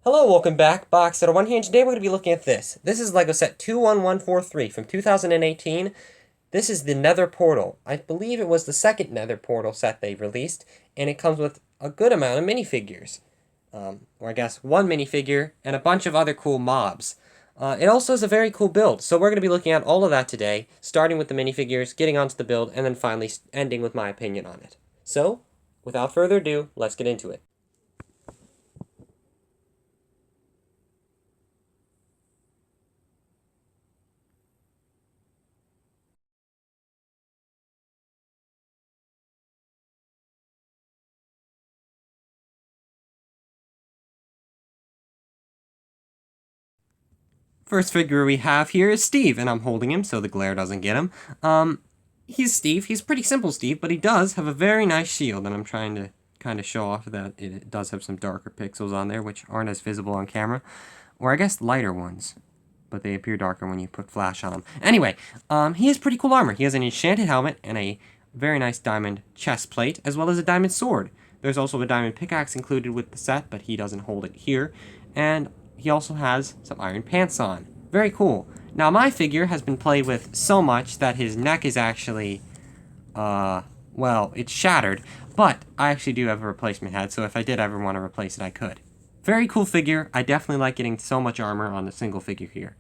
Hello, welcome back. Box at one here, and today we're going to be looking at this. This is LEGO set 21143 from 2018. This is the Nether Portal. I believe it was the second Nether Portal set they released, and it comes with a good amount of minifigures. Or I guess one minifigure and a bunch of other cool mobs. It also is a very cool build, so we're going to be looking at all of that today, starting with the minifigures, getting onto the build, and then finally ending with my opinion on it. So, without further ado, let's get into it. First figure we have here is Steve, and I'm holding him so the glare doesn't get him. He's Steve. He's pretty simple Steve, but he does have a very nice shield, and I'm trying to kind of show off that it does have some darker pixels on there, which aren't as visible on camera. Or I guess lighter ones, but they appear darker when you put flash on them. Anyway, he has pretty cool armor. He has an enchanted helmet and a very nice diamond chest plate, as well as a diamond sword. There's also a diamond pickaxe included with the set, but he doesn't hold it here. And he also has some iron pants on. Very cool. Now, my figure has been played with so much that his neck is actually, well, it's shattered. But I actually do have a replacement head, so if I did ever want to replace it, I could. Very cool figure. I definitely like getting so much armor on a single figure here.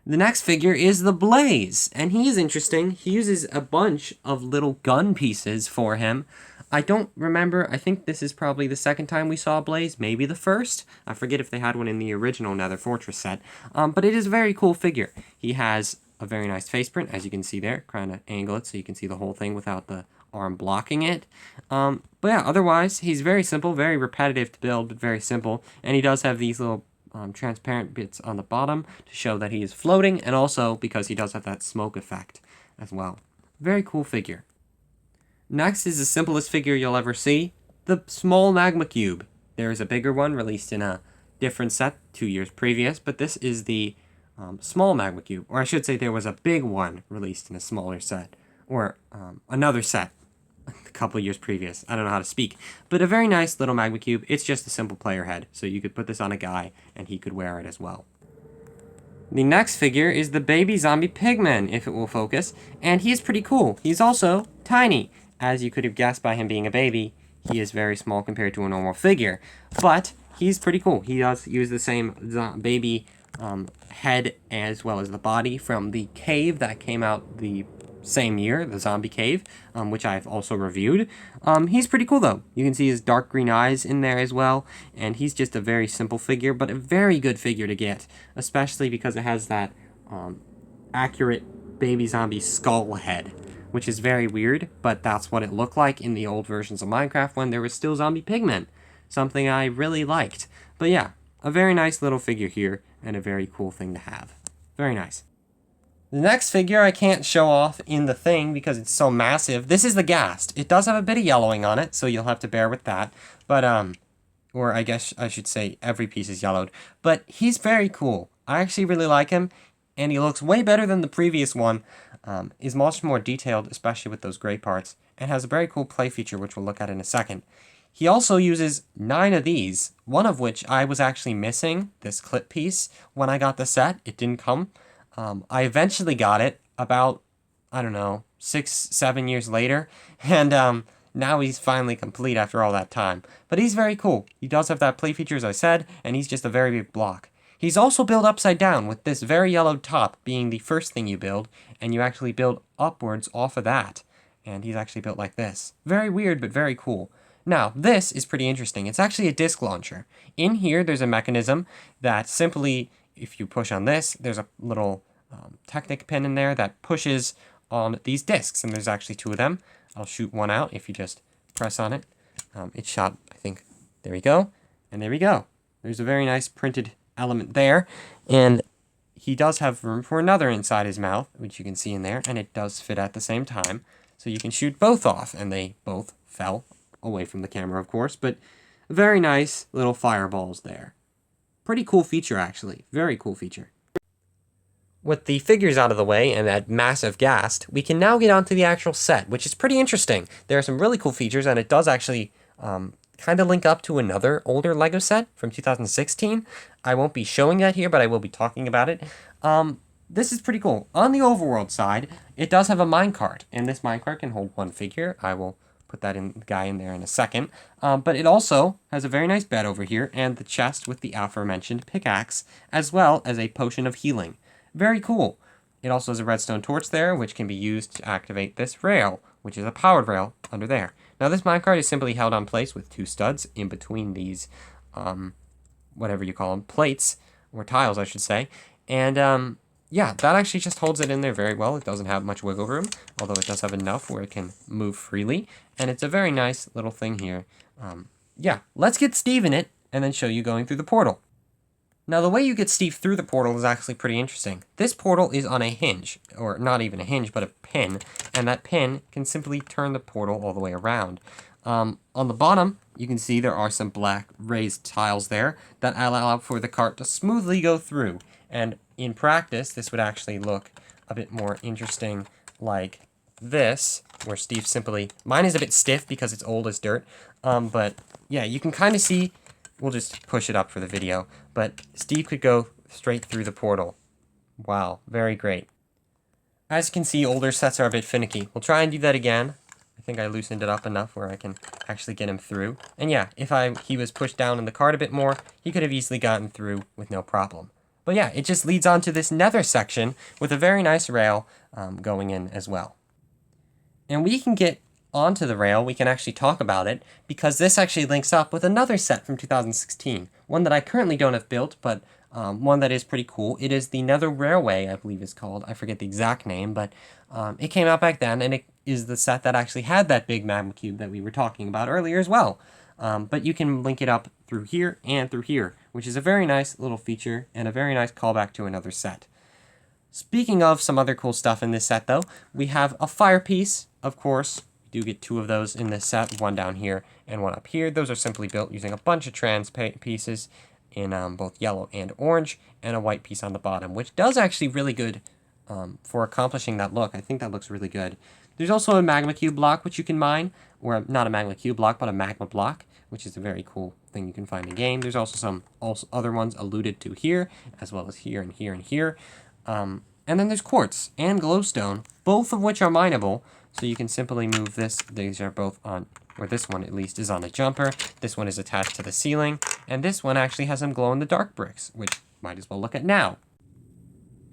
The next figure is the Blaze, and he is interesting. He uses a bunch of little gun pieces for him. I don't remember. I think this is probably the second time we saw Blaze, maybe the first. I forget if they had one in the original Nether Fortress set, but it is a very cool figure. He has a very nice face print, as you can see there. Trying to angle it so you can see the whole thing without the arm blocking it. But yeah, otherwise, he's very simple, very repetitive to build, but very simple. And he does have these little transparent bits on the bottom to show that he is floating, and also because he does have that smoke effect as well. Very cool figure. Next is the simplest figure you'll ever see, the small magma cube. There is a bigger one released in a different set 2 years previous, but this is the small magma cube. Or I should say there was a big one released in a smaller set, or another set a couple years previous. I don't know how to speak. But a very nice little magma cube. It's just a simple player head, so you could put this on a guy and he could wear it as well. The next figure is the baby zombie pigman, if it will focus, and he is pretty cool. He's also tiny. As you could have guessed by him being a baby, he is very small compared to a normal figure. But he's pretty cool. He does use the same baby head as well as the body from the cave that came out the same year, the zombie cave, which I've also reviewed. He's pretty cool though. You can see his dark green eyes in there as well, and he's just a very simple figure, but a very good figure to get, especially because it has that accurate baby zombie skull head, which is very weird, but that's what it looked like in the old versions of Minecraft when there was still zombie pigmen, something I really liked. But yeah, a very nice little figure here, and a very cool thing to have. Very nice. The next figure I can't show off in the thing because it's so massive. This is the Ghast. It does have a bit of yellowing on it, so you'll have to bear with that. But, or I guess I should say every piece is yellowed. But he's very cool. I actually really like him, and he looks way better than the previous one. He's much more detailed, especially with those gray parts, and has a very cool play feature, which we'll look at in a second. He also uses 9 of these, one of which I was actually missing, this clip piece, when I got the set. It didn't come. I eventually got it about, I don't know, 6-7 years later, and now he's finally complete after all that time. But he's very cool. He does have that play feature, as I said, and he's just a very big block. He's also built upside down, with this very yellowed top being the first thing you build, and you actually build upwards off of that. And he's actually built like this. Very weird, but very cool. Now, this is pretty interesting. It's actually a disc launcher. In here, there's a mechanism that simply, if you push on this, there's a little Technic pin in there that pushes on these discs, and there's actually 2 of them. I'll shoot one out if you just press on it. It's shot, I think. There we go. And there we go. There's a very nice printed element there, and he does have room for another inside his mouth, which you can see in there, and it does fit at the same time, so you can shoot both off, and they both fell away from the camera, of course, but very nice little fireballs there. Pretty cool feature, actually. Very cool feature. With the figures out of the way and that massive Ghast, we can now get onto the actual set, which is pretty interesting. There are some really cool features, and it does actually kind of link up to another older Lego set from 2016. I won't be showing that here, but I will be talking about it. This is pretty cool. On the overworld side, it does have a minecart, and this minecart can hold one figure. I will put that guy in there in a second. But it also has a very nice bed over here, and the chest with the aforementioned pickaxe, as well as a potion of healing. Very cool. It also has a redstone torch there, which can be used to activate this rail, which is a powered rail under there. Now, this minecart is simply held on place with two studs in between these, whatever you call them, plates, or tiles, I should say. And, yeah, that actually just holds it in there very well. It doesn't have much wiggle room, although it does have enough where it can move freely. And it's a very nice little thing here. Yeah, let's get Steve in it, and then show you going through the portal. Now, the way you get Steve through the portal is actually pretty interesting. This portal is on a hinge, or not even a hinge, but a pin, and that pin can simply turn the portal all the way around. On the bottom, you can see there are some black raised tiles there that allow for the cart to smoothly go through. And in practice, this would actually look a bit more interesting like this, where Steve simply... Mine is a bit stiff because it's old as dirt, but yeah, you can kind of see... We'll just push it up for the video. But Steve could go straight through the portal. Wow, very great. As you can see, older sets are a bit finicky. We'll try and do that again. I think I loosened it up enough where I can actually get him through. And yeah, if he was pushed down in the cart a bit more, he could have easily gotten through with no problem. But yeah, it just leads on to this nether section with a very nice rail going in as well. And we can get onto the rail, we can actually talk about it, because this actually links up with another set from 2016. One that I currently don't have built, but one that is pretty cool. It is the Nether Railway, I believe it's called. I forget the exact name, but it came out back then, and it is the set that actually had that big magma cube that we were talking about earlier as well. But you can link it up through here and through here, which is a very nice little feature and a very nice callback to another set. Speaking of some other cool stuff in this set, though, we have a fire piece, of course. Do get two of those in this set, one down here and one up here. Those are simply built using a bunch of trans pieces in both yellow and orange, and a white piece on the bottom, which does actually really good for accomplishing that look. I think that looks really good. There's also a magma cube block which you can mine, or not a magma cube block, but a magma block, which is a very cool thing you can find in game. There's also some other ones alluded to here, as well as here and here and here. And then there's quartz and glowstone, both of which are mineable. So you can simply move this. These are both on, or this one at least is on a jumper. This one is attached to the ceiling. And this one actually has some glow-in-the-dark bricks, which might as well look at now.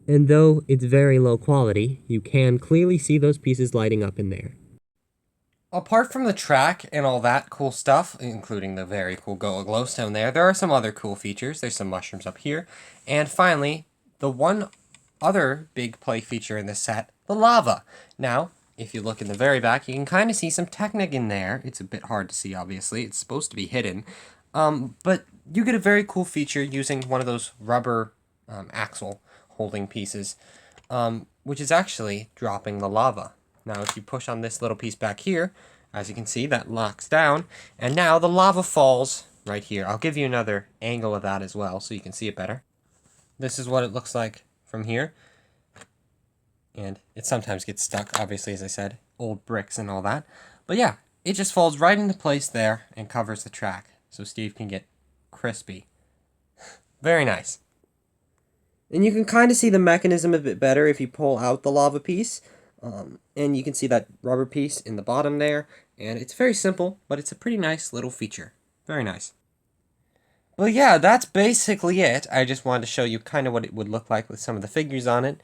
And though it's very low quality, you can clearly see those pieces lighting up in there. Apart from the track and all that cool stuff, including the very cool glowstone there are some other cool features. There's some mushrooms up here. And finally, the one other big play feature in this set, the lava. Now, if you look in the very back, you can kind of see some Technic in there. It's a bit hard to see, obviously. It's supposed to be hidden. But you get a very cool feature using one of those rubber axle holding pieces, which is actually dropping the lava. Now, if you push on this little piece back here, as you can see, that locks down. And now the lava falls right here. I'll give you another angle of that as well so you can see it better. This is what it looks like from here. And it sometimes gets stuck, obviously, as I said, old bricks and all that. But yeah, it just falls right into place there and covers the track, so Steve can get crispy. Very nice. And you can kind of see the mechanism a bit better if you pull out the lava piece. And you can see that rubber piece in the bottom there. And it's very simple, but it's a pretty nice little feature. Very nice. Well, yeah, that's basically it. I just wanted to show you kind of what it would look like with some of the figures on it.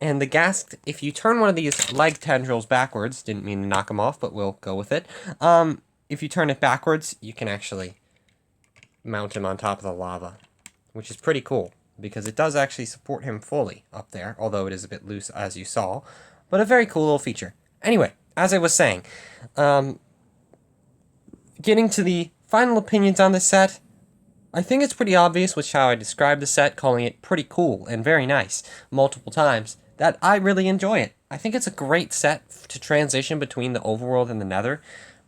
And the gas, if you turn one of these leg tendrils backwards, didn't mean to knock them off, but we'll go with it. If you turn it backwards, you can actually mount him on top of the lava, which is pretty cool, because it does actually support him fully up there, although it is a bit loose, as you saw, but a very cool little feature. Anyway, as I was saying, getting to the final opinions on this set, I think it's pretty obvious with how I described the set, calling it pretty cool and very nice multiple times, that I really enjoy it. I think it's a great set to transition between the overworld and the nether.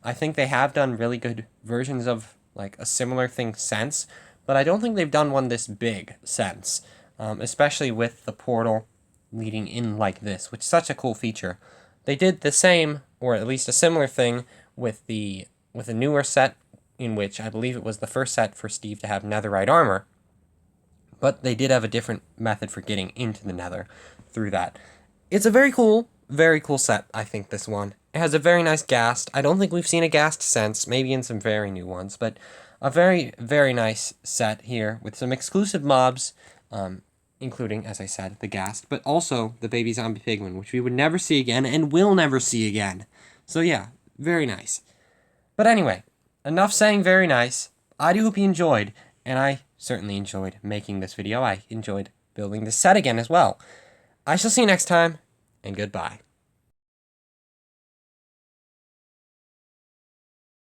I think they have done really good versions of like a similar thing since, but I don't think they've done one this big since, especially with the portal leading in like this, which is such a cool feature. They did the same, or at least a similar thing, with a newer set in which I believe it was the first set for Steve to have netherite armor, but they did have a different method for getting into the nether through that. It's a very cool set, I think, this one. It has a very nice ghast. I don't think we've seen a ghast since, maybe in some very new ones, but a very, very nice set here with some exclusive mobs, including, as I said, the ghast, but also the baby zombie pigman, which we would never see again and will never see again. So yeah, very nice. But anyway, enough saying very nice. I do hope you enjoyed, and I certainly enjoyed making this video. I enjoyed building this set again as well. I shall see you next time, and goodbye.